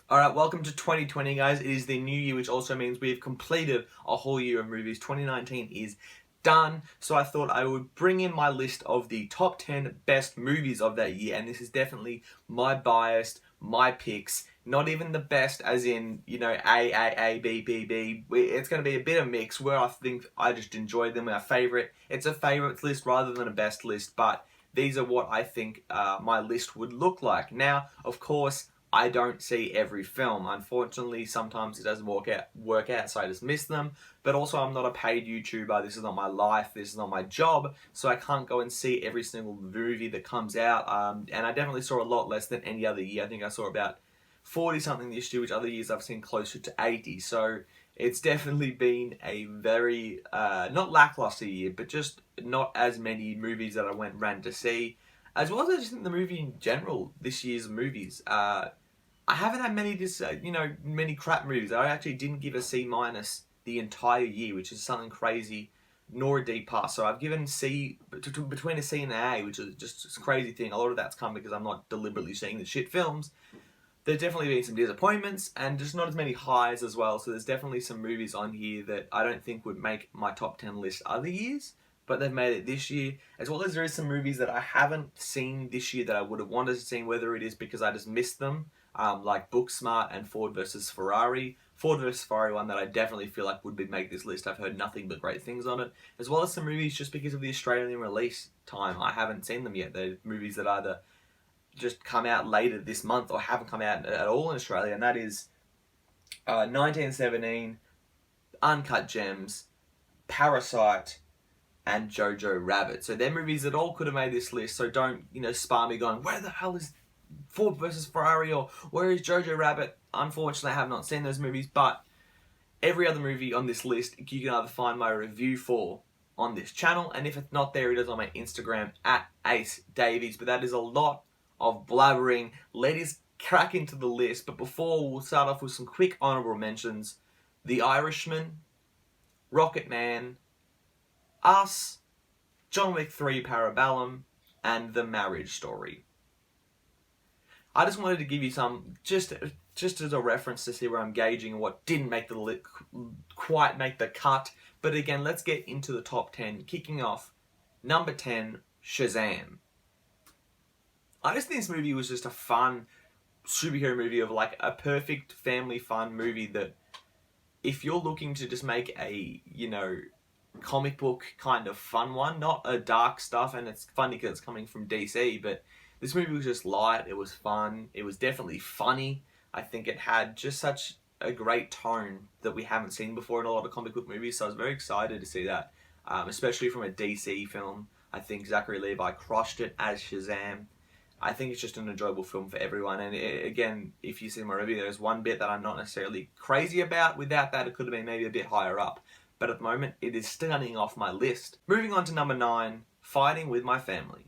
Alright, welcome to 2020, guys. It is the new year, which also means we have completed a whole year of movies. 2019 is done, so I thought I would bring in my list of the top 10 best movies of that year, and this is definitely my bias, my picks. Not even the best, as in, A, B, B, B. It's going to be a bit of mix where I think I just enjoyed them. Our favorite. It's a favorites list rather than a best list, but these are what I think my list would look like. Now, of course, I don't see every film. Unfortunately, sometimes it doesn't work out, so I just miss them. But also, I'm not a paid YouTuber. This is not my life. This is not my job. So I can't go and see every single movie that comes out. And I definitely saw a lot less than any other year. I think I saw about 40 something this year, which other years I've seen closer to 80. So it's definitely been a very, not lackluster year, but just not as many movies that I ran to see. As well as I just think the movie in general, this year's movies. I haven't had many crap movies. I actually didn't give a C minus the entire year, which is something crazy, nor a D plus. So I've given C between a C and an A, which is just a crazy thing. A lot of that's come because I'm not deliberately seeing the shit films. There's definitely been some disappointments and just not as many highs as well. So there's definitely some movies on here that I don't think would make my top 10 list other years, but they've made it this year. As well as there is some movies that I haven't seen this year that I would have wanted to see, whether it is because I just missed them, like Booksmart and Ford versus Ferrari. Ford versus Ferrari, one that I definitely feel like would make this list. I've heard nothing but great things on it. As well as some movies just because of the Australian release time. I haven't seen them yet. They're movies that either just come out later this month or haven't come out at all in Australia, and that is 1917, Uncut Gems, Parasite, and Jojo Rabbit. So they're movies that all could have made this list, so don't, spar me going, where the hell is Ford versus Ferrari, or where is Jojo Rabbit? Unfortunately, I have not seen those movies, but every other movie on this list, you can either find my review for on this channel, and if it's not there, it is on my Instagram, at Ace Davies. But that is a lot of blabbering. Let us crack into the list, but before, we'll start off with some quick honourable mentions. The Irishman, Rocket Man, Us, John Wick 3 Parabellum, and The Marriage Story. I just wanted to give you some, just as a reference to see where I'm gauging what didn't quite make the cut. But again, let's get into the top 10. Kicking off, number 10, Shazam. I just think this movie was just a fun superhero movie of like a perfect family fun movie that if you're looking to just make a, comic book kind of fun one, not a dark stuff, and it's funny because it's coming from DC, but this movie was just light, it was fun, it was definitely funny. I think it had just such a great tone that we haven't seen before in a lot of comic book movies, so I was very excited to see that, especially from a DC film. I think Zachary Levi crushed it as Shazam. I think it's just an enjoyable film for everyone, and again, if you see my review, there's one bit that I'm not necessarily crazy about. Without that, it could have been maybe a bit higher up, but at the moment, it is starting off my list. Moving on to number 9, Fighting with My Family.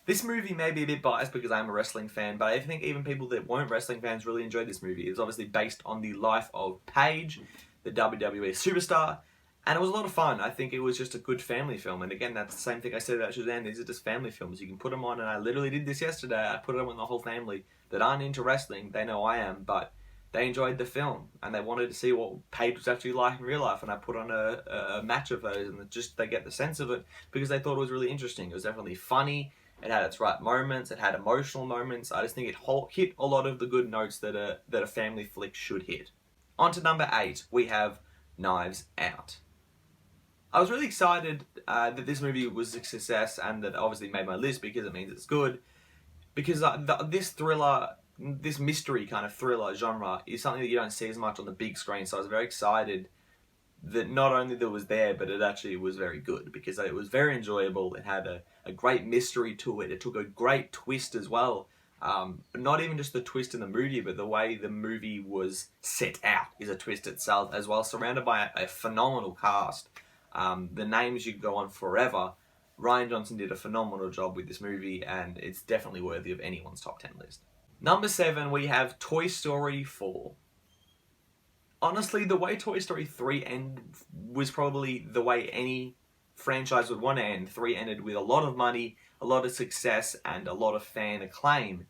This movie may be a bit biased because I'm a wrestling fan, but I think even people that weren't wrestling fans really enjoyed this movie. It's obviously based on the life of Paige, the WWE superstar, and it was a lot of fun. I think it was just a good family film. And again, that's the same thing I said about Shazam. These are just family films. You can put them on, and I literally did this yesterday. I put it on with the whole family that aren't into wrestling. They know I am, but they enjoyed the film, and they wanted to see what Paige was actually like in real life. And I put on a match of those, and they get the sense of it because they thought it was really interesting. It was definitely funny. It had its right moments. It had emotional moments. I just think it hit a lot of the good notes that a family flick should hit. On to number 8, we have Knives Out. I was really excited that this movie was a success and that obviously made my list because it means it's good. Because this mystery kind of thriller genre is something that you don't see as much on the big screen. So I was very excited that not only that it was there, but it actually was very good because it was very enjoyable. It had a great mystery to it. It took a great twist as well. Not even just the twist in the movie, but the way the movie was set out is a twist itself as well, surrounded by a phenomenal cast. The names you could go on forever. Rian Johnson did a phenomenal job with this movie, and it's definitely worthy of anyone's top 10 list. Number 7, we have Toy Story 4. Honestly, the way Toy Story 3 ended was probably the way any franchise would want to end. 3 ended with a lot of money, a lot of success, and a lot of fan acclaim.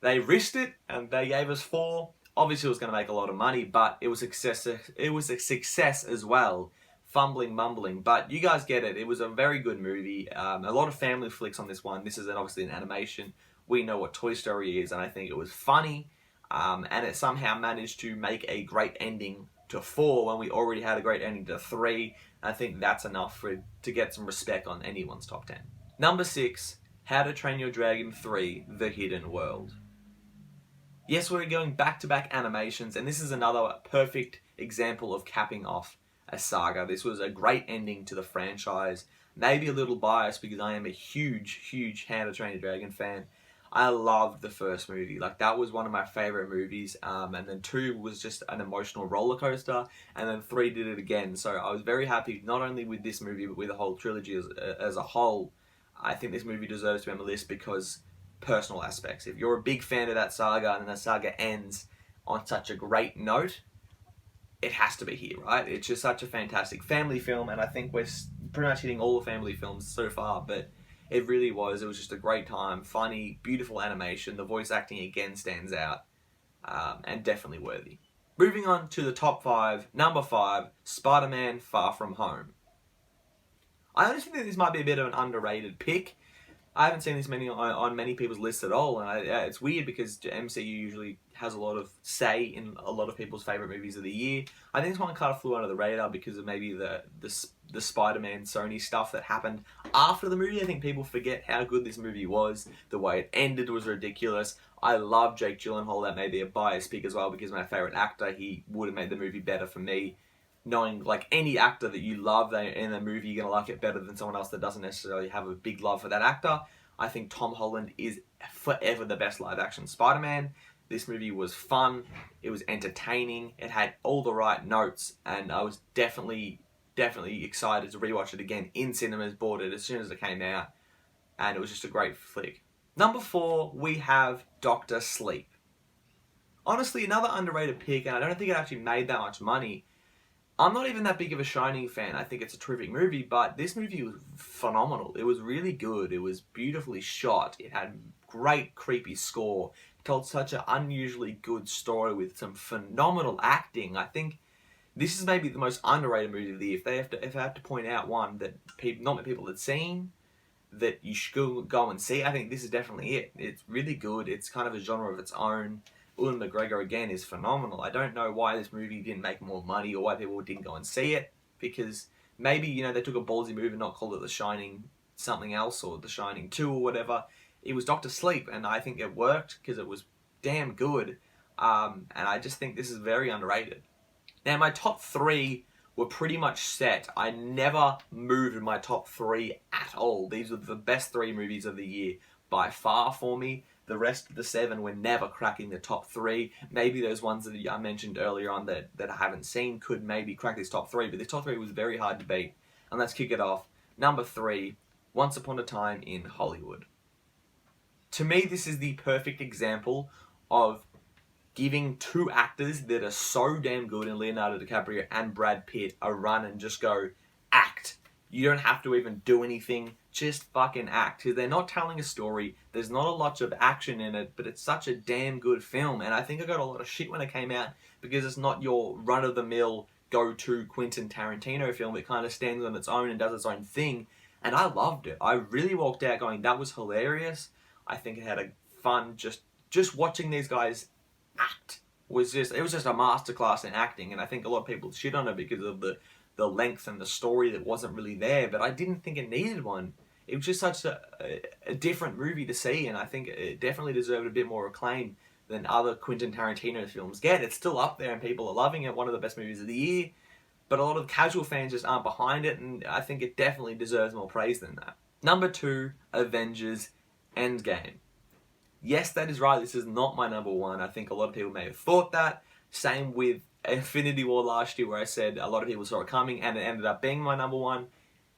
They risked it and they gave us 4. Obviously, it was going to make a lot of money, but it was success. It was a success as well. Fumbling, mumbling, but you guys get it. It was a very good movie. A lot of family flicks on this one. This is obviously an animation. We know what Toy Story is, and I think it was funny. And it somehow managed to make a great ending to 4 when we already had a great ending to 3. I think that's enough to get some respect on anyone's top 10. Number 6, How to Train Your Dragon 3: The Hidden World. Yes, we're going back-to-back animations, and this is another perfect example of capping off a saga. This was a great ending to the franchise. Maybe a little biased because I am a huge How to Train Your Dragon fan. I loved the first movie. Like, that was one of my favorite movies. And then 2 was just an emotional roller coaster. And then 3 did it again. So I was very happy, not only with this movie, but with the whole trilogy as a whole. I think this movie deserves to be on the list because personal aspects. If you're a big fan of that saga and then the saga ends on such a great note, it has to be here, right? It's just such a fantastic family film, and I think we're pretty much hitting all the family films so far, but it really was. It was just a great time, funny, beautiful animation. The voice acting again stands out, and definitely worthy. Moving on to the top 5, number 5, Spider-Man: Far From Home. I honestly think this might be a bit of an underrated pick. I haven't seen this on many people's lists at all, and it's weird because the MCU usually has a lot of say in a lot of people's favorite movies of the year. I think this one kind of flew under the radar because of maybe the Spider-Man Sony stuff that happened after the movie. I think people forget how good this movie was. The way it ended was ridiculous. I love Jake Gyllenhaal. That may be a biased pick as well because my favorite actor. He would have made the movie better for me. Knowing, like, any actor that you love in a movie, you're going to like it better than someone else that doesn't necessarily have a big love for that actor. I think Tom Holland is forever the best live-action Spider-Man. This movie was fun. It was entertaining. It had all the right notes. And I was definitely excited to rewatch it again in cinemas. Bought it as soon as it came out. And it was just a great flick. Number 4, we have Dr. Sleep. Honestly, another underrated pick, and I don't think it actually made that much money. I'm not even that big of a Shining fan. I think it's a terrific movie, but this movie was phenomenal. It was really good. It was beautifully shot. It had great creepy score. It told such an unusually good story with some phenomenal acting. I think this is maybe the most underrated movie of the year. If I have to point out one that not many people had seen that you should go and see, I think this is definitely it. It's really good. It's kind of a genre of its own. Ewan McGregor again is phenomenal. I don't know why this movie didn't make more money or why people didn't go and see it, because maybe, they took a ballsy move and not called it The Shining something else or The Shining 2 or whatever. It was Dr. Sleep, and I think it worked because it was damn good. And I just think this is very underrated. Now, my top 3 were pretty much set. I never moved my top 3 at all. These were the best 3 movies of the year by far for me. The rest of the 7 were never cracking the top 3. Maybe those ones that I mentioned earlier on that I haven't seen could maybe crack this top 3, but this top 3 was very hard to beat. And let's kick it off. Number 3, Once Upon a Time in Hollywood. To me, this is the perfect example of giving 2 actors that are so damn good in Leonardo DiCaprio and Brad Pitt a run and just go, act. You don't have to even do anything. Just fucking act. Because they're not telling a story. There's not a lot of action in it, but it's such a damn good film. And I think I got a lot of shit when it came out because it's not your run-of-the-mill go-to Quentin Tarantino film. It kind of stands on its own and does its own thing. And I loved it. I really walked out going, that was hilarious. I think it had a fun, just watching these guys act. It was just a masterclass in acting. And I think a lot of people shit on it because of the length and the story that wasn't really there, but I didn't think it needed one. It was just such a different movie to see, and I think it definitely deserved a bit more acclaim than other Quentin Tarantino films get. It's still up there and people are loving it, one of the best movies of the year, but a lot of casual fans just aren't behind it, and I think it definitely deserves more praise than that. Number 2, Avengers Endgame. Yes, that is right, this is not my number 1. I think a lot of people may have thought that. Same with Infinity War last year, where I said a lot of people saw it coming and it ended up being my number 1.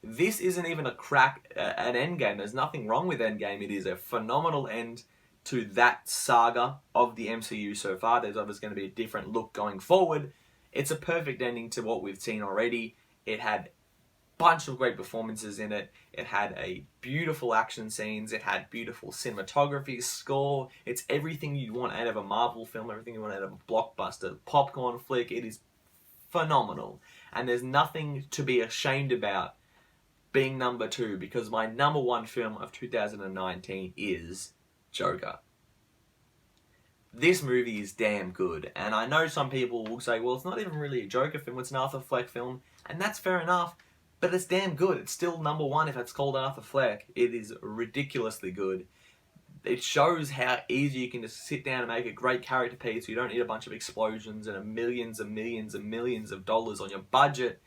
This isn't even a crack at Endgame. There's nothing wrong with Endgame. It is a phenomenal end to that saga of the MCU so far. There's obviously going to be a different look going forward. It's a perfect ending to what we've seen already. It had bunch of great performances in it. It had a beautiful action scenes. It had beautiful cinematography, score. It's everything you want out of a Marvel film, everything you want out of a blockbuster, popcorn flick. It is phenomenal. And there's nothing to be ashamed about being number 2, because my number 1 film of 2019 is Joker. This movie is damn good, and I know some people will say, well, it's not even really a Joker film, it's an Arthur Fleck film, and that's fair enough, but it's damn good. It's still number 1 if it's called Arthur Fleck. It is ridiculously good. It shows how easy you can just sit down and make a great character piece. You don't need a bunch of explosions and millions and millions and millions of dollars on your budget.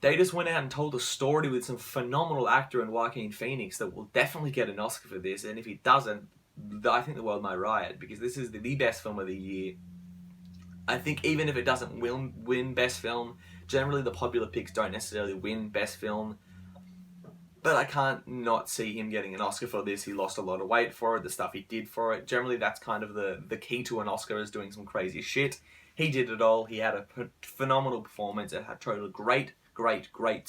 They just went out and told a story with some phenomenal actor in Joaquin Phoenix that will definitely get an Oscar for this, and if he doesn't, I think the world might riot, because this is the best film of the year. I think even if it doesn't win Best Film, generally the popular picks don't necessarily win Best Film, but I can't not see him getting an Oscar for this. He lost a lot of weight for it, the stuff he did for it. Generally that's kind of the key to an Oscar, is doing some crazy shit. He did it all. He had a phenomenal performance. It had total great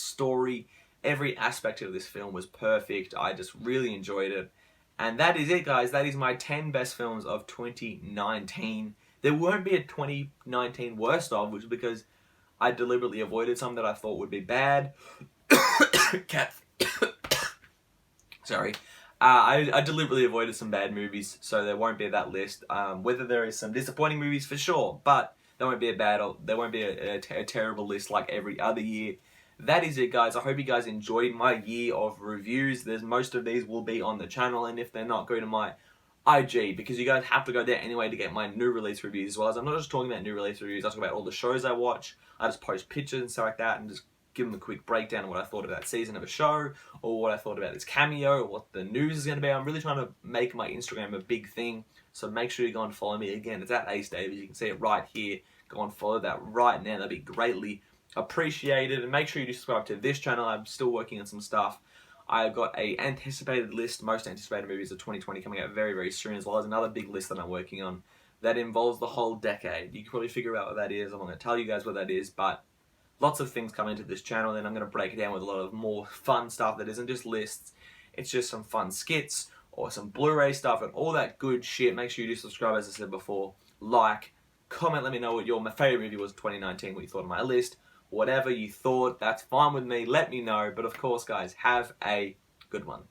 story. Every aspect of this film was perfect. I just really enjoyed it. And that is it, guys. That is my 10 best films of 2019. There won't be a 2019 worst of, which is because I deliberately avoided some that I thought would be bad. Sorry. I deliberately avoided some bad movies, so there won't be that list. Whether there is some disappointing movies, for sure, but there won't be a terrible list like every other year. That is it, guys. I hope you guys enjoyed my year of reviews. Most of these will be on the channel, and if they're not, go to my IG, because you guys have to go there anyway to get my new release reviews as well. As I'm not just talking about new release reviews, I talk about all the shows I watch. I just post pictures and stuff like that, and just give them a quick breakdown of what I thought of that season of a show, or what I thought about this cameo, or what the news is going to be. I'm really trying to make my Instagram a big thing, so make sure you go and follow me. Again, it's at Ace Davies. You can see it right here. Go and follow that right now. That'd be greatly appreciated. And make sure you do subscribe to this channel. I'm still working on some stuff. I've got a anticipated list, most anticipated movies of 2020 coming out very, very soon, as well as another big list that I'm working on that involves the whole decade. You can probably figure out what that is. I'm not going to tell you guys what that is, but lots of things come into this channel, and I'm going to break it down with a lot of more fun stuff that isn't just lists. It's just some fun skits or some Blu-ray stuff and all that good shit. Make sure you do subscribe, as I said before. Like, comment, let me know what my favourite movie was in 2019, what you thought of my list. Whatever you thought, that's fine with me. Let me know. But of course, guys, have a good one.